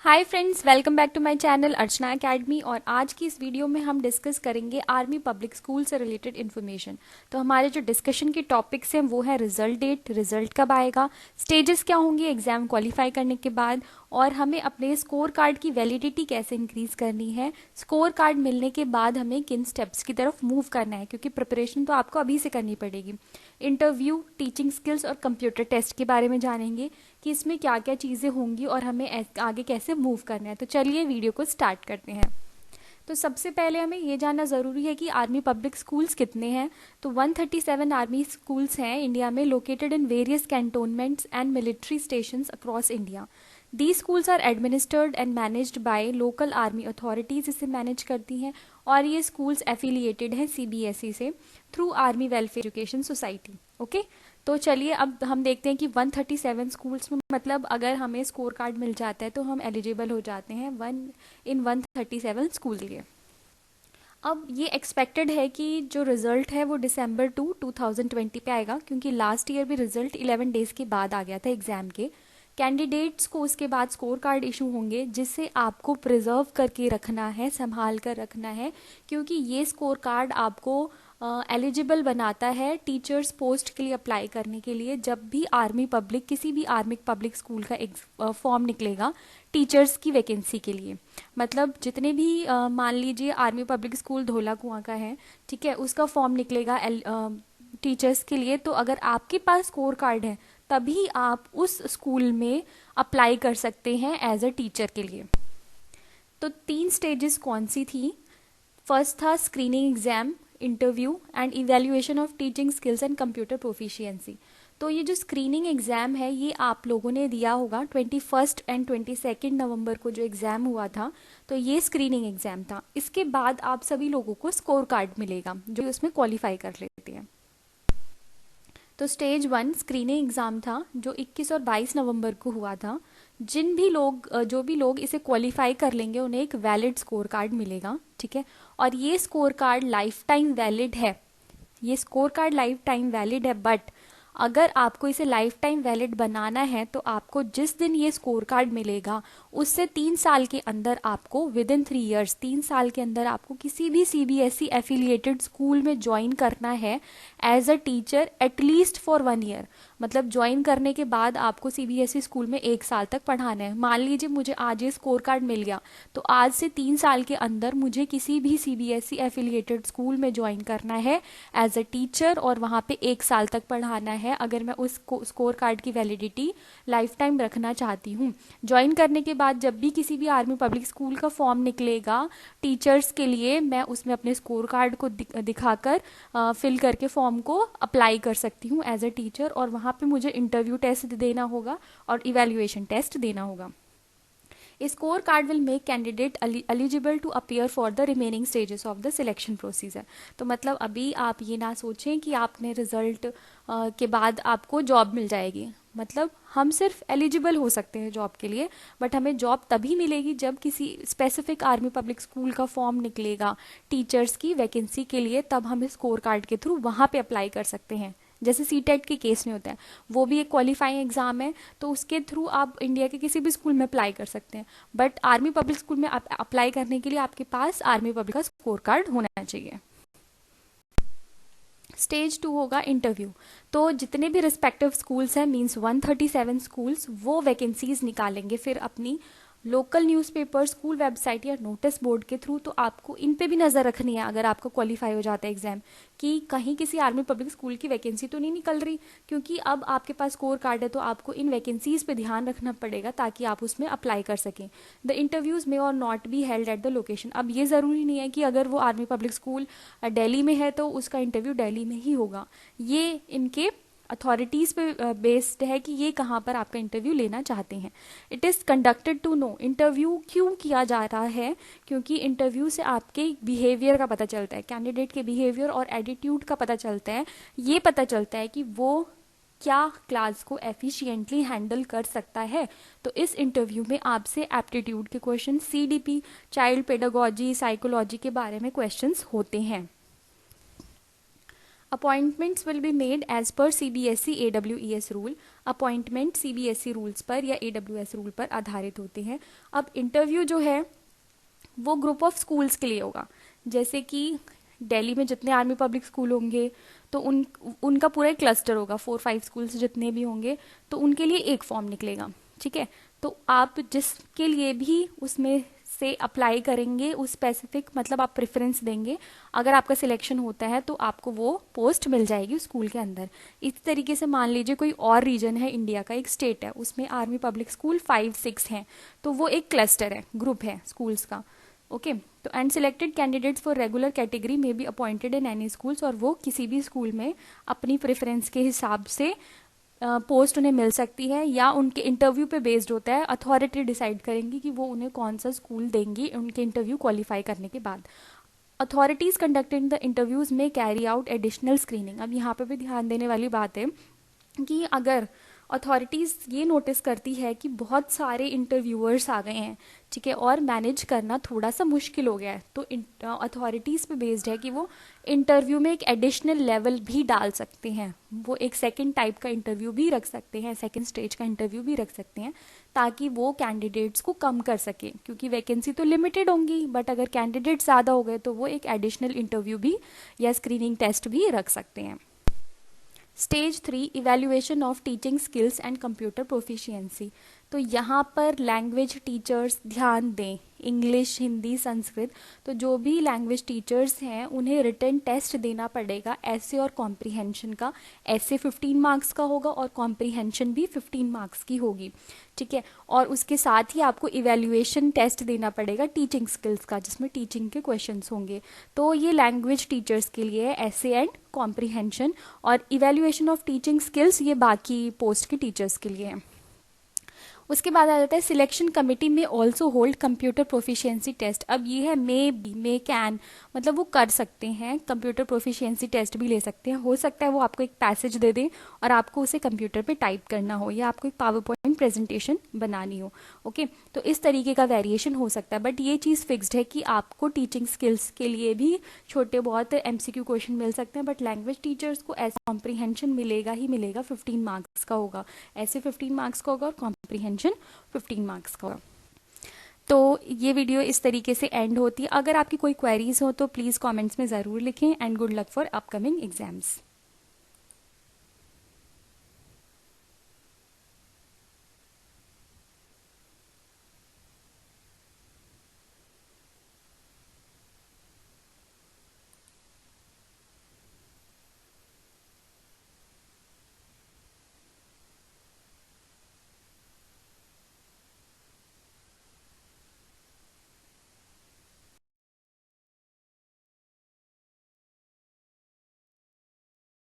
Hi friends, welcome back to my channel Archana academy. और आज की इस वीडियो में हम डिस्कस करेंगे आर्मी पब्लिक स्कूल से रिलेटेड इन्फॉर्मेशन। तो हमारे जो डिस्कशन के टॉपिक्स हैं वो है रिजल्ट डेट, रिजल्ट कब आएगा, स्टेजेस क्या होंगे एग्जाम क्वालिफाई करने के बाद, और हमें अपने स्कोर कार्ड की वैलिडिटी कैसे इंक्रीज करनी है, स्कोर कार्ड मिलने के बाद हमें किन स्टेप्स की तरफ मूव करना है, क्योंकि प्रिपरेशन तो आपको अभी से करनी पड़ेगी। इंटरव्यू, टीचिंग स्किल्स और कंप्यूटर टेस्ट के बारे में जानेंगे कि इसमें क्या क्या चीज़ें होंगी और हमें आगे कैसे मूव करना है। तो चलिए वीडियो को स्टार्ट करते हैं। तो सबसे पहले हमें ये जानना ज़रूरी है कि आर्मी पब्लिक स्कूल्स कितने हैं। तो 137 आर्मी स्कूल्स हैं इंडिया में, located in various cantonments and military stations across India. The schools are administered and managed by local army authorities, इसे मैनेज करती हैं। और ये स्कूल्स एफिलिएटेड हैं सीबीएसई से through Army Welfare Education Society. Okay, तो चलिए अब हम देखते हैं कि 137 स्कूल्स में मतलब अगर हमें स्कोर कार्ड मिल जाता है तो हम एलिजिबल हो जाते हैं 137 स्कूल के लिए। अब ये एक्सपेक्टेड है कि जो रिजल्ट है वो दिसंबर 2020 पे आएगा, क्योंकि लास्ट ईयर भी रिजल्ट 11 डेज के बाद आ गया था एग्जाम के। कैंडिडेट्स को उसके बाद स्कोर कार्ड इशू होंगे, जिससे आपको प्रिजर्व करके रखना है, संभाल कर रखना है, क्योंकि ये स्कोर कार्ड आपको एलिजिबल बनाता है टीचर्स पोस्ट के लिए अप्लाई करने के लिए। जब भी आर्मी पब्लिक किसी भी आर्मी पब्लिक स्कूल का फॉर्म निकलेगा टीचर्स की वैकेंसी के लिए, मतलब जितने भी मान लीजिए आर्मी पब्लिक स्कूल धोला कुआं का है, ठीक है, उसका फॉर्म निकलेगा टीचर्स के लिए। तो अगर आपके पास स्कोर कार्ड है तभी आप उस स्कूल में अप्लाई कर सकते हैं एज अ टीचर के लिए। तो 3 स्टेजेस कौन सी थी? फर्स्ट था screening exam, interview and evaluation of teaching skills and computer proficiency. तो ये जो स्क्रीनिंग एग्जाम है ये आप लोगों ने दिया होगा 21 एंड 22 नवंबर को जो एग्जाम हुआ था, तो ये स्क्रीनिंग एग्जाम था। इसके बाद आप सभी लोगों को स्कोर कार्ड मिलेगा जो उसमें क्वालिफाई कर लेते हैं। तो स्टेज 1 स्क्रीनिंग एग्जाम था जो 21 और 22 नवंबर को हुआ था। जो भी लोग इसे क्वालिफाई कर लेंगे उन्हें एक वैलिड स्कोर कार्ड मिलेगा, ठीक है। और ये score card life time valid है, ये score card life time valid है। बट अगर आपको इसे लाइफ टाइम वैलिड बनाना है तो आपको जिस दिन ये स्कोर कार्ड मिलेगा उससे 3 साल के अंदर आपको विद इन 3 ईयर्स 3 साल के अंदर आपको किसी भी सीबीएसई एफिलिएटेड स्कूल में ज्वाइन करना है as a teacher at least for 1 year. मतलब ज्वाइन करने के बाद आपको सीबीएसई स्कूल में 1 साल तक पढ़ाना है। मान लीजिए मुझे आज ये स्कोर कार्ड मिल गया तो आज से 3 साल के अंदर मुझे किसी भी सीबीएसई एफिलिएटेड स्कूल में ज्वाइन करना है एज अ टीचर और वहाँ पे 1 साल तक पढ़ाना है, अगर मैं उस स्कोर कार्ड की वैलिडिटी लाइफ टाइम रखना चाहती हूँ। ज्वाइन करने के बाद जब भी किसी भी आर्मी पब्लिक स्कूल का फॉर्म निकलेगा टीचर्स के लिए, मैं उसमें अपने स्कोर कार्ड को दिखाकर फिल करके फॉर्म को अप्लाई कर सकती हूँ एज अ टीचर, और वहाँ पे मुझे इंटरव्यू टेस्ट देना होगा और इवेल्युएशन टेस्ट देना होगा। Score card will make candidate eligible to appear for the remaining stages of the selection procedure. तो मतलब अभी आप ये ना सोचें कि आपने रिजल्ट के बाद आपको जॉब मिल जाएगी। मतलब हम सिर्फ एलिजिबल हो सकते हैं जॉब के लिए, बट हमें जॉब तभी मिलेगी जब किसी स्पेसिफिक आर्मी पब्लिक स्कूल का फॉर्म निकलेगा टीचर्स की वैकेंसी के लिए, तब हम स्कोर कार्ड के थ्रू वहाँ पे अप्लाई कर सकते हैं। जैसे सीटेट के केस में होता है, वो भी एक क्वालिफाइंग एग्जाम है, तो उसके थ्रू आप इंडिया के किसी भी स्कूल में अप्लाई कर सकते हैं। बट आर्मी पब्लिक स्कूल में अप्लाई करने के लिए आपके पास आर्मी पब्लिक का स्कोर कार्ड होना चाहिए। स्टेज 2 होगा इंटरव्यू। तो जितने भी रिस्पेक्टिव स्कूल्स हैं, मींस 137 स्कूल्स, वो वैकेंसीज निकालेंगे फिर अपनी लोकल न्यूज़पेपर, स्कूल वेबसाइट या नोटिस बोर्ड के थ्रू। तो आपको इन पे भी नज़र रखनी है अगर आपको क्वालिफाई हो जाता है एग्जाम, कि कहीं किसी आर्मी पब्लिक स्कूल की वैकेंसी तो नहीं निकल रही, क्योंकि अब आपके पास स्कोर कार्ड है तो आपको इन वैकेंसीज पे ध्यान रखना पड़ेगा ताकि आप उसमें अप्लाई कर सकें। द इंटरव्यूज में और not be held at the location. अब ये ज़रूरी नहीं है कि अगर वो आर्मी पब्लिक स्कूल दिल्ली में है तो उसका इंटरव्यू दिल्ली में ही होगा। ये इनके अथॉरिटीज़ पे बेस्ड है कि ये कहाँ पर आपका इंटरव्यू लेना चाहते हैं। It is conducted to know. Interview क्यों किया जा रहा है? क्योंकि इंटरव्यू से आपके बिहेवियर का पता चलता है, कैंडिडेट के बिहेवियर और एटीट्यूड का पता चलता है। ये पता चलता है कि वो क्या क्लास को एफिशिएंटली हैंडल कर सकता है। तो इस इंटरव्यू में आपसे एप्टीट्यूड के question, CDP, child pedagogy, psychology के बारे में क्वेश्चंस होते हैं। Appointments will be made as per CBSE AWES rule. Appointment CBSE rules पर या AWS रूल पर आधारित होते हैं। अब इंटरव्यू जो है वो ग्रुप ऑफ स्कूल्स के लिए होगा। जैसे कि दिल्ली में जितने आर्मी पब्लिक स्कूल होंगे तो उनका पूरा एक क्लस्टर होगा, 4-5 स्कूल्स जितने भी होंगे तो उनके लिए एक फॉर्म निकलेगा। ठीक है, तो आप जिसके लिए भी उसमें से अप्लाई करेंगे उस स्पेसिफिक मतलब आप प्रेफरेंस देंगे, अगर आपका सिलेक्शन होता है तो आपको वो पोस्ट मिल जाएगी स्कूल के अंदर। इस तरीके से मान लीजिए कोई और रीजन है इंडिया का, एक स्टेट है, उसमें आर्मी पब्लिक स्कूल 5-6 हैं, तो वो एक क्लस्टर है, ग्रुप है स्कूल्स का। ओके, तो and selected candidates for regular category में be appointed in any schools, और वो किसी भी स्कूल में अपनी प्रेफरेंस के हिसाब से पोस्ट उन्हें मिल सकती है, या उनके इंटरव्यू पे बेस्ड होता है। अथॉरिटी डिसाइड करेंगी कि वो उन्हें कौन सा स्कूल देंगी उनके इंटरव्यू क्वालिफाई करने के बाद। अथॉरिटीज कंडक्टिंग द इंटरव्यूज में कैरी आउट एडिशनल स्क्रीनिंग। अब यहाँ पे भी ध्यान देने वाली बात है कि अगर अथॉरिटीज़ ये नोटिस करती है कि बहुत सारे इंटरव्यूअर्स आ गए हैं, ठीक है, और मैनेज करना थोड़ा सा मुश्किल हो गया है, तो अथॉरिटीज़ पे बेस्ड है कि वो इंटरव्यू में एक एडिशनल लेवल भी डाल सकते हैं। वो एक सेकंड टाइप का इंटरव्यू भी रख सकते हैं, सेकंड स्टेज का इंटरव्यू भी रख सकते हैं, ताकि वो कैंडिडेट्स को कम कर सके, क्योंकि वैकेंसी तो लिमिटेड होंगी, बट अगर कैंडिडेट ज़्यादा हो गए तो वो एक एडिशनल इंटरव्यू भी या स्क्रीनिंग टेस्ट भी रख सकते हैं। Stage 3 evaluation of teaching skills and computer proficiency. तो यहाँ पर लैंग्वेज टीचर्स ध्यान दें, इंग्लिश, हिंदी, संस्कृत, तो जो भी लैंग्वेज टीचर्स हैं उन्हें रिटन टेस्ट देना पड़ेगा ऐसे और कॉम्प्रीहेंशन का। ऐसे 15 मार्क्स का होगा और कॉम्प्रीहेंशन भी 15 मार्क्स की होगी। ठीक है, और उसके साथ ही आपको इवैल्यूएशन टेस्ट देना पड़ेगा टीचिंग स्किल्स का, जिसमें टीचिंग के क्वेश्चंस होंगे। तो ये लैंग्वेज टीचर्स के लिए है, ऐसे एंड कॉम्प्रीहेंशन, और इवैल्यूएशन ऑफ टीचिंग स्किल्स ये बाकी पोस्ट के टीचर्स के लिए है। उसके बाद आ जाता है सिलेक्शन कमेटी में also hold computer proficiency test. अब ये है मे कैन, मतलब वो कर सकते हैं, कंप्यूटर प्रोफिशिएंसी टेस्ट भी ले सकते हैं। हो सकता है वो आपको एक पैसेज दे दें और आपको उसे कंप्यूटर पे टाइप करना हो, या आपको एक पावर पॉइंट प्रेजेंटेशन बनानी हो। ओके, तो इस तरीके का वेरिएशन हो सकता है, बट ये चीज़ फिक्स्ड है कि आपको टीचिंग स्किल्स के लिए भी छोटे बहुत MCQ क्वेश्चन मिल सकते हैं, बट लैंग्वेज टीचर्स को ऐसा कॉम्प्रीहेंशन मिलेगा ही मिलेगा, 15 मार्क्स का होगा, ऐसे 15 मार्क्स का होगा और कॉम्प्रीहेंशन 15 मार्क्स का होगा। तो ये वीडियो इस तरीके से एंड होती है। अगर आपकी कोई क्वेरीज हो तो प्लीज़ कमेंट्स में ज़रूर लिखें, and good luck for upcoming exams.